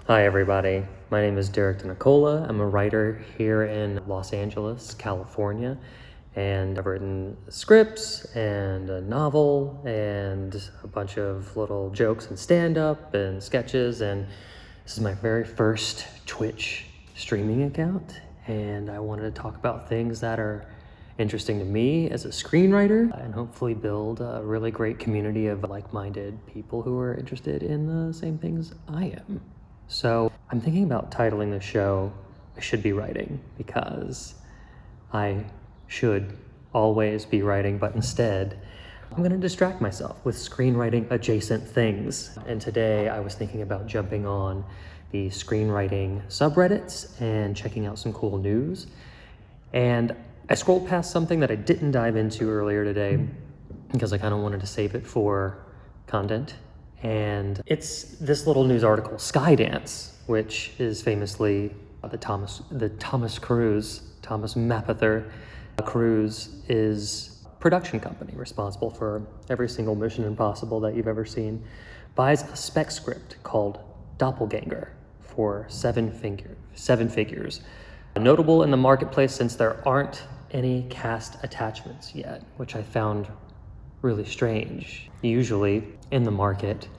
Hi everybody, my name is Derek DeNicola. I'm a writer here in Los Angeles, California, and I've written scripts and a novel and a bunch of little jokes and stand-up and sketches, and this is my very first Twitch streaming account, and I wanted to talk about things that are interesting to me as a screenwriter and hopefully build a really great community of like-minded people who are interested in the same things I am. So I'm thinking about titling the show I Should Be Writing, because I should always be writing, but instead I'm going to distract myself with screenwriting adjacent things. And today I was thinking about jumping on the screenwriting subreddits and checking out some cool news. And I scrolled past something that I didn't dive into earlier today because I kind of wanted to save it for content. And it's this little news article, Skydance, which is famously the Thomas Mapother Cruise is a production company responsible for every single Mission Impossible that you've ever seen, buys a spec script called Doppelgänger for seven figures. Notable in the marketplace since there aren't any cast attachments yet, which I found really strange. Usually in the market,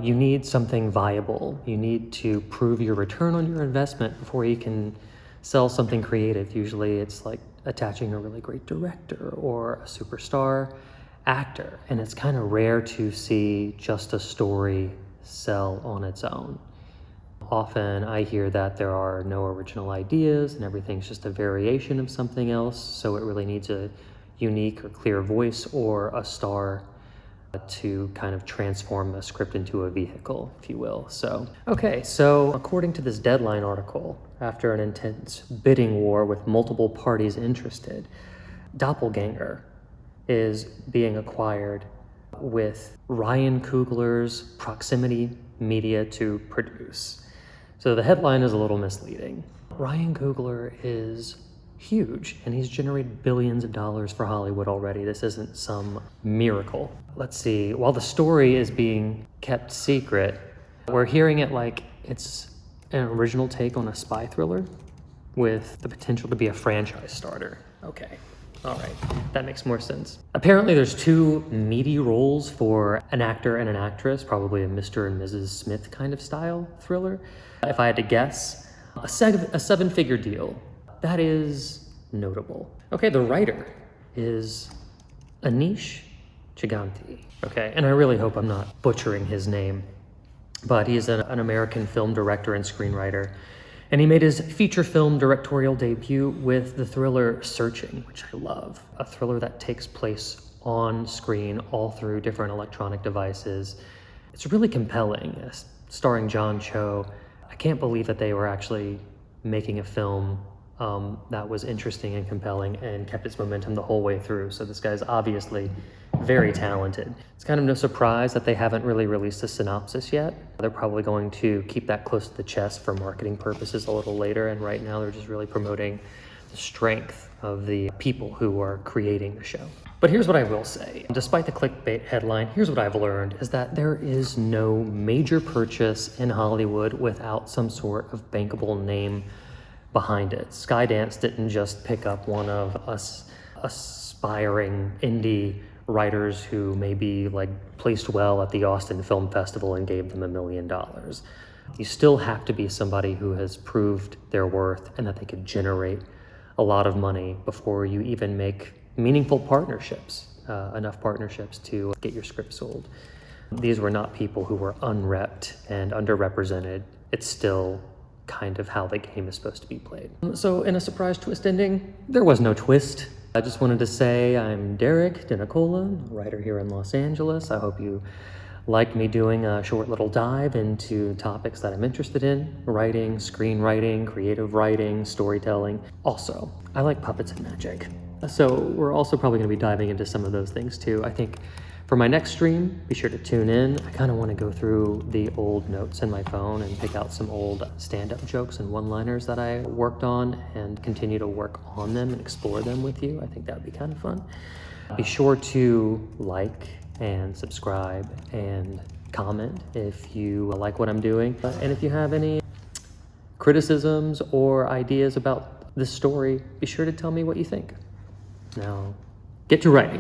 you need something viable. You need to prove your return on your investment before you can sell something creative. Usually it's like attaching a really great director or a superstar actor, and it's kind of rare to see just a story sell on its own. Often I hear that there are no original ideas and everything's just a variation of something else, so it really needs a unique or clear voice or a star to kind of transform the script into a vehicle, if you will. So according to this Deadline article, after an intense bidding war with multiple parties interested, Doppelgänger is being acquired with Ryan Coogler's Proximity Media to produce. So the headline is a little misleading. Ryan Coogler is huge, and he's generated billions of dollars for Hollywood already. This isn't some miracle. Let's see, while the story is being kept secret, we're hearing it like it's an original take on a spy thriller with the potential to be a franchise starter. Okay, all right, that makes more sense. Apparently there's two meaty roles for an actor and an actress, probably a Mr. and Mrs. Smith kind of style thriller. If I had to guess, a seven-figure deal. That is notable. Okay, the writer is Anish Chiganti. Okay, and I really hope I'm not butchering his name, but he's an American film director and screenwriter, and he made his feature film directorial debut with the thriller Searching, which I love. A thriller that takes place on screen all through different electronic devices. It's really compelling, starring John Cho. I can't believe that they were actually making a film that was interesting and compelling and kept its momentum the whole way through. So this guy's obviously very talented. It's kind of no surprise that they haven't really released a synopsis yet. They're probably going to keep that close to the chest for marketing purposes a little later, and right now they're just really promoting the strength of the people who are creating the show. But here's what I will say. Despite the clickbait headline, here's what I've learned, is that there is no major purchase in Hollywood without some sort of bankable name behind it. Skydance didn't just pick up one of us aspiring indie writers who maybe like placed well at the Austin Film Festival and gave them $1 million. You still have to be somebody who has proved their worth and that they could generate a lot of money before you even make meaningful partnerships, enough partnerships to get your script sold. These were not people who were unrepped and underrepresented. It's still kind of how the game is supposed to be played. So in a surprise twist ending, there was no twist. I just wanted to say I'm Derek DeNicola, writer here in Los Angeles. I hope you like me doing a short little dive into topics that I'm interested in: writing, screenwriting, creative writing, storytelling. Also, I like puppets and magic. So we're also probably going to be diving into some of those things too. I think for my next stream, be sure to tune in. I kind of want to go through the old notes in my phone and pick out some old stand-up jokes and one-liners that I worked on and continue to work on them and explore them with you. I think that would be kind of fun. Be sure to like and subscribe and comment if you like what I'm doing. And if you have any criticisms or ideas about this story, be sure to tell me what you think. Now, get to writing.